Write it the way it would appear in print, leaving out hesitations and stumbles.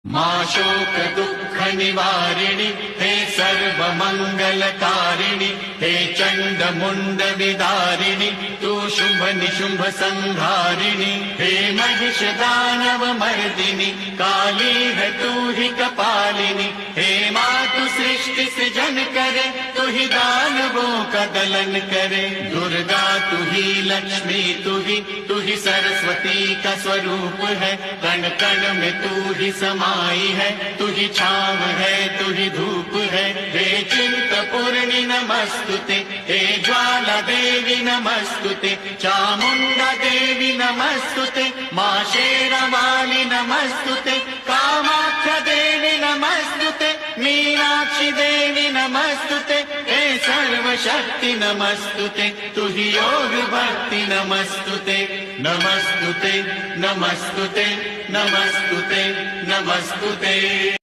मां शोक दुःख निवारिणि हे सर्व मंगलकारिणि हे चंड मुंड विदारिणि तू शुभ निशुंभ संहारिणि हे महिष दानव मर्दिनि काली है तू ही कपालिनी हे मातु सृष्टि सृजन करे तू ही दानवों का दलन करे दुर्गा तू ही लक्ष्मी तू ही सरस्वती का स्वरूप है कण कण में तू ही समाई है तू ही छाव है तू ही धूप है हे चिंतपूर्णि नमस्तुते हे ज्वाला देवी नमस्तुते चामुंडा देवी नमस्तुते मां शेरावाली नमस्तुते कामाख्या देवी नमस्तुते मीनाक्षी देवी नमस्तुते हे सर्वशक्ति नमस्तुते तू ही योग भक्ति नमस्तुते नमस्तुते नमस्तुते नमस्तुते नमस्तुते।